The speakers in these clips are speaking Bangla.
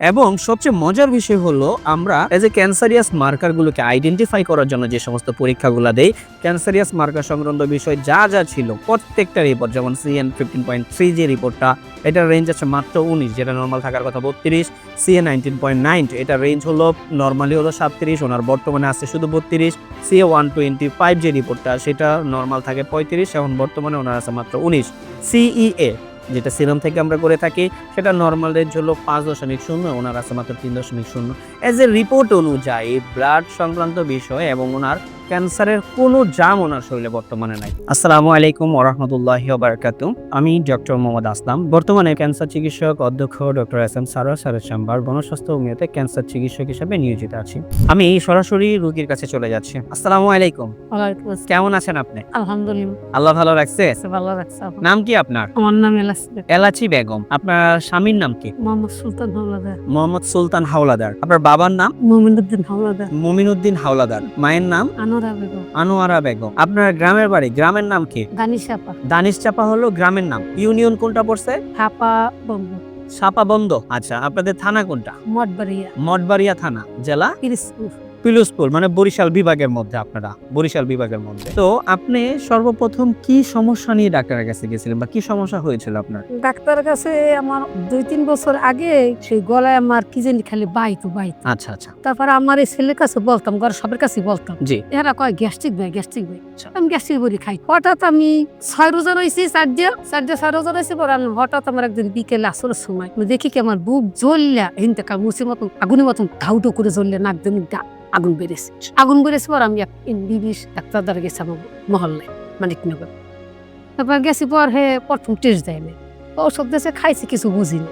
এবং সবচেয়ে মজার বিষয় হলো আমরা এজ এ ক্যান্সারিয়াস মার্কারগুলোকে আইডেন্টিফাই করার জন্য যে সমস্ত পরীক্ষাগুলো দেই, ক্যান্সারিয়াস মার্কার সংক্রান্ত বিষয় যা যা ছিল প্রত্যেকটা রিপোর্ট, যেমন CN15.3 যে রিপোর্টটা, এটার রেঞ্জ আছে মাত্র 19, যেটা নর্মাল থাকার কথা 32। CA19.9 এটার রেঞ্জ হলো নর্মালি হলো 37, ওনার বর্তমানে আছে শুধু 32। CA125 যে রিপোর্টটা, সেটা নর্মাল থাকে 35, এখন বর্তমানে ওনার আছে মাত্র 19। CEA যেটা সিরাম থেকে আমরা করে থাকি, সেটা নর্মাল রেঞ্জ হলো 5.0, ওনার আছে মাত্র 3.0। এজ এ রিপোর্ট অনুযায়ী ব্লাড সংক্রান্ত বিষয় এবং ওনার ক্যান্সারের কোনো জাম ওনার শরীরে বর্তমানে নাই। আসসালামু আলাইকুম ওয়া রাহমাতুল্লাহি ওয়া বারাকাতুহু। আমি ডক্টর মোহাম্মদ আসলাম, বর্তমানে ক্যান্সার চিকিৎসক অধ্যক্ষ ডক্টর SM সারোয়ার স্যারের চেম্বার গণস্বাস্থ্য হোমিওতে ক্যান্সার চিকিৎসক হিসেবে নিয়োজিত আছি। আমি সরাসরি রোগীর কাছে চলে যাচ্ছি। আসসালামু আলাইকুম। ওয়ালাইকুম আসসালাম। কেমন আছেন আপনি? আলহামদুলিল্লাহ, আল্লাহ ভালো রাখছে। ভালো লাগছে আপনার। নাম কি আপনার? আমার নাম এলাচি বেগম। এলাচি বেগম। আপনার স্বামীর নাম কি? মোহাম্মদ সুলতান হাওলাদার। মোহাম্মদ সুলতান হাওলাদার। আপনার বাবার নাম? মুমিনুদ্দিন হাওলাদার। মুমিনুদ্দিন হাওলাদার। মায়ের নাম? আনোয়ারা বেগম। আনোয়ারা বেগম। আপনার গ্রামের বাড়ি, গ্রামের নাম কি? দানিশ আপা। দানিশ চাপা হলো গ্রামের নাম। ইউনিয়ন কোনটা পড়ছে? হাপা বন্ধু। সাপাবন্দ। আচ্ছা, আপনাদের থানা কোনটা? মঠবাড়িয়া। মঠবাড়িয়া থানা। জেলা? পিরিজপুর। পিরোজপুর, মানে বরিশাল বিভাগের মধ্যে। আপনারা বরিশাল বিভাগের মধ্যে। তো আপনি সর্বপ্রথম কি সমস্যা নিয়ে ডাক্তারের কাছে গেছিলেন বা কি সমস্যা হয়েছিল আপনার? ডাক্তারের কাছে আমার 2-3 বছর আগে সেই গলায় আমার কি জানি খালি বাইতো। আচ্ছা আচ্ছা। তারপর আমার এই ছেলের কাছে বলতাম, ঘর সবার কাছে বলতাম, জি। এরা কয় গ্যাস্ট্রিক ভাই। আমি গ্যাস্ট্রিক বড়ি খাই। হঠাৎ আমি 6 রোজা রয়েছি, 6 রোজা রয়েছি। পর হঠাৎ আমার একদিন বিকেলে আসরের সময় আমি দেখি কি আমার বুক জ্বললা হিনতে মুসির মতন আগুনের মতন ধাউটো করে জ্বললে, নাক দিয়ে আগুন বেড়েছে। পর আমি MBBS ডাক্তার দ্বারা গেছি আমার মহল্লায়, মানিকনগর। তারপর গেছি পর প্রথম টেস্ট দেয় না, ওষুধ দেশে খাইছি, কিছু বুঝিনি।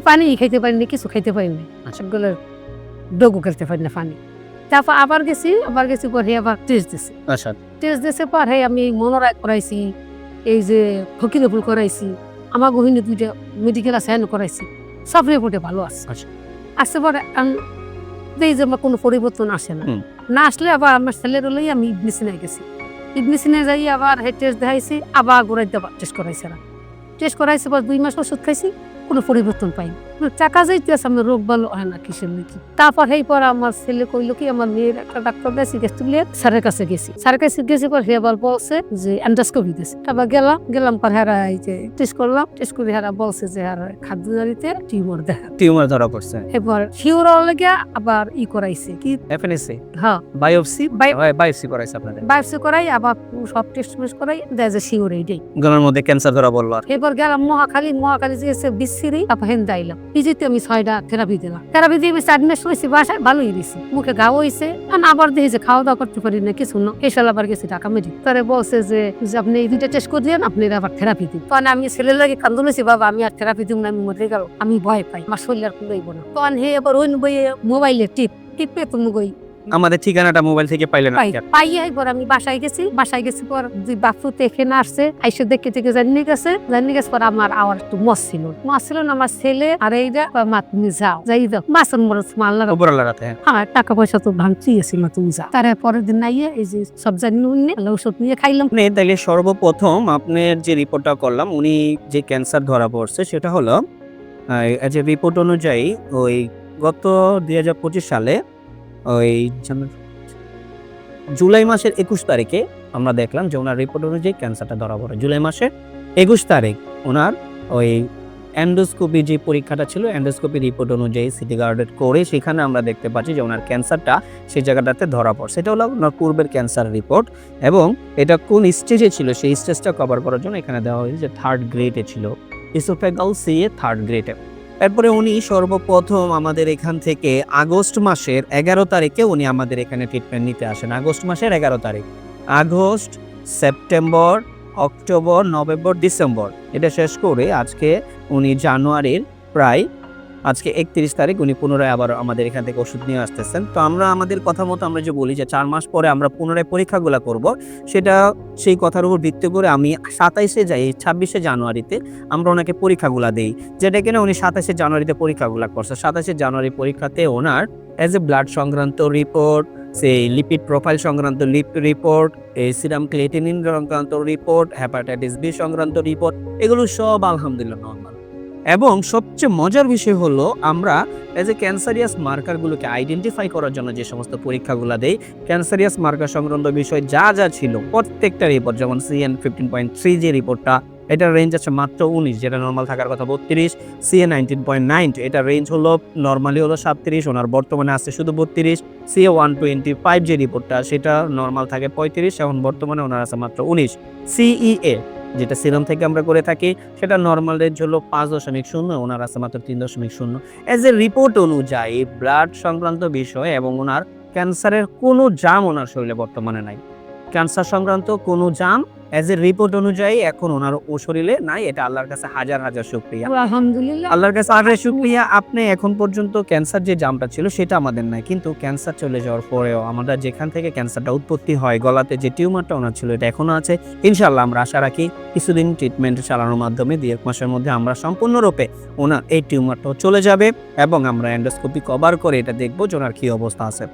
পানি খাইতে পারিনি, কিছু খাইতে পারিনি, সবগুলো ডগু খেলতে পারি না পানি। তারপর আবার গেছি পর আবার টেস্ট দিছে। আচ্ছা। টেস্ট দিছে পর আমি মনোরায় করাইছি, এই যে ফকিরপুর করাইছি, আমার গহিনী 2টা মেডিকেল আছে করাইছি, সব রিপোর্টে ভালো আছে। আচ্ছা। আসছে পরে এই যে আমার কোনো পরিবর্তন আসে না আসলে আবার আমার ছেলের হলেই আমি ইবনিসিনায় গেছি। ইবনিসিনায় যাই আবার টেস্ট দেখাইছি, আবার গোড়াইতে টেস্ট করাইছে পর 2 মাস ওষুধ খাইছি, কোনো পরিবর্তন পাইনি। টাকা যাইতেছে, আমার রোগ ভালো হয় না কিসের নাকি। তারপর পর আমার ছেলে কইলো কি, আমার মেয়ের একটা ডাক্তার দেশি স্যারের কাছে গেছি পর আবার বলছে যে এন্ডোস্কোপি দিয়েছে। তারপর গেলাম পর এই যে টেস্ট করে বলছে যে খাদ্য নালীতে টিউমার ধরা পড়ছে। এবার শিওর লেগে আবার করাইছে কি FNSA। হ্যাঁ, বায়োপসি করাইছে আপনাদের? বায়োপসি করাই আবার সব টেস্ট করাই দেয় যে শিওর এইটাই। গলার মধ্যে ক্যান্সার ধরা বললো। আর এবার গেলাম মহাখালী যে বিচ্ছিরি, তারপর দাইলাম পিজিতে আমি 6টা থেরাপি দিলাম। থেরাপি দিয়ে আমি 4 মাস হয়েছি বাসায়, ভালোই দিছি, মুখে ঘাও হয়েছে। আবার দেখি যে খাওয়া দাওয়া করতে পারি না, কিছু না। এসাল আবার গেছি ঢাকা মেডিকেল, তারা বলছে যে আপনি এই 2টা টেস্ট করে দিলেন, আপনি আবার থেরাপি দিন। তখন আমি ছেলের লাগে কান্দুলেছি, বাবা আমি আর থেরাপি দিব না, আমি মরে গেল, আমি ভয় পাই, আমার শরীর আর কুলাইব না। তখন এবার ওই বইয়ে মোবাইলে টিপে তুমি গই আমাদের ঠিকানাটা মোবাইল থেকে পাইলেন? পাইয়া এবার আমি বাসায় গেছি পর 2 বাচ্চা এখানে আসছে, আইসে দেখে জানিয়ে গেছে পর আমার আওয়ার একটু মস ছিল না। আমার ছেলে আর এইটা মা তুমি যাও, মাছের মরচ মাল্লা রাতে। হ্যাঁ, টাকা পয়সা তো ভাঙছি গেছি, মা তুমি যাও। তার পরের দিন নাইয়ে এই যে সব জানি ওষুধ নিয়ে খাইলাম। তাইলে সর্বপ্রথম আপনার যে রিপোর্টটা করলাম, উনি যে ক্যান্সার ধরা পড়ছে সেটা হলো রিপোর্ট অনুযায়ী ওই গত 2025 সালে ওই জুলাই মাসের 21 তারিখে আমরা দেখলাম যে ওনার রিপোর্ট অনুযায়ী ক্যান্সারটা ধরা পড়ে। জুলাই মাসের 21 তারিখ ওনার ওই এন্ডোস্কোপি যে পরীক্ষাটা ছিল, এন্ডোস্কোপি রিপোর্ট অনুযায়ী সিটি গার্ডেড করে সেখানে আমরা দেখতে পাচ্ছি যে ওনার ক্যান্সারটা সেই জায়গাটাতে ধরা পড়ছে। এটা হলো ওনার পূর্বের ক্যান্সার রিপোর্ট, এবং এটা কোন স্টেজে ছিল সেই স্টেজটা কভার করার জন্য এখানে দেওয়া হয়েছে যে 3rd গ্রেডে ছিল, ইসোফেগাল CA 3rd গ্রেডে। এরপরে উনি সর্বপ্রথম আমাদের এখান থেকে আগস্ট মাসের 11 তারিখে উনি আমাদের এখানে ট্রিটমেন্ট নিতে আসেন। আগস্ট মাসের 11 তারিখ, August, September, October, November, December, এটা শেষ করে আজকে উনি জানুয়ারির প্রায় আজকে 31 তারিখ উনি পুনরায় আবার আমাদের এখান থেকে ওষুধ নিয়ে আসতেছেন। তো আমরা আমাদের কথা মতো আমরা যে বলি যে 4 মাস পরে আমরা পুনরায় পরীক্ষাগুলো করব, সেটা সেই কথার উপর ভিত্তি করে আমি 26শে জানুয়ারিতে আমরা ওনাকে পরীক্ষাগুলো দেই, যেটা কিনা উনি 27শে জানুয়ারিতে পরীক্ষাগুলো করছে। 27শে জানুয়ারি পরীক্ষাতে ওনার ব্লাড সংক্রান্ত রিপোর্ট, সেই লিপিড প্রোফাইল সংক্রান্ত রিপোর্ট, এই সিরাম ক্রিয়েটিনিন সংক্রান্ত রিপোর্ট, হেপাটাইটিস B সংক্রান্ত রিপোর্ট, এগুলো সব আলহামদুলিল্লাহ নরমাল। এবং সবচেয়ে মজার বিষয় হলো আমরা এজ এ ক্যান্সারিয়াস মার্কারগুলোকে আইডেন্টিফাই করার জন্য যে সমস্ত পরীক্ষাগুলো দেই, ক্যান্সারিয়াস মার্কার সংক্রান্ত বিষয় যা যা ছিল প্রত্যেকটা রিপোর্ট, যেমন CN 15.3 যে রিপোর্টটা, এটার রেঞ্জ আছে মাত্র 19, যেটা নর্মাল থাকার কথা 32। CA 19.9, এটার রেঞ্জ হলো নর্মালি হলো 37, ওনার বর্তমানে আছে শুধু 32। CA 125 যে রিপোর্টটা, সেটা নর্মাল থাকে 35, এখন বর্তমানে ওনার আছে মাত্র 19। CEA যেটা সিরাম থেকে আমরা করে থাকি, সেটা নর্মাল রেঞ্জ হলো 5.0, ওনার আছে মাত্র 3.0। এজ এ রিপোর্ট অনুযায়ী ব্লাড সংক্রান্ত বিষয় এবং ওনার ক্যান্সারের কোনো জাম ওনার শরীরে বর্তমানে নাই। ক্যান্সার সংক্রান্ত কোনো জাম এজ এ রিপোর্ট অনুযায়ী এখন ওনার শরীরে নাই। এটা আল্লাহর কাছে হাজার হাজার শুকরিয়া। আলহামদুলিল্লাহ। আল্লাহর কাছে হাজার শুকরিয়া। আপনি এখন পর্যন্ত ক্যান্সার যে জামটা ছিল সেটা আমাদের নাই, কিন্তু ক্যান্সার চলে যাওয়ার পরেও আমরা যেখান থেকে ক্যান্সারটা উৎপত্তি হয়, গলাতে যে টিউমারটা ওনার ছিল, এটা এখনো আছে। ইনশাআল্লাহ আমরা আশা রাখি কিছুদিন ট্রিটমেন্ট চালানোর মাধ্যমে 2-1 মাসের মধ্যে আমরা সম্পূর্ণরূপে ওনার এই টিউমারটাও চলে যাবে এবং আমরা এন্ডোস্কোপি কভার করে এটা দেখবো যে ওনার কি অবস্থা আছে।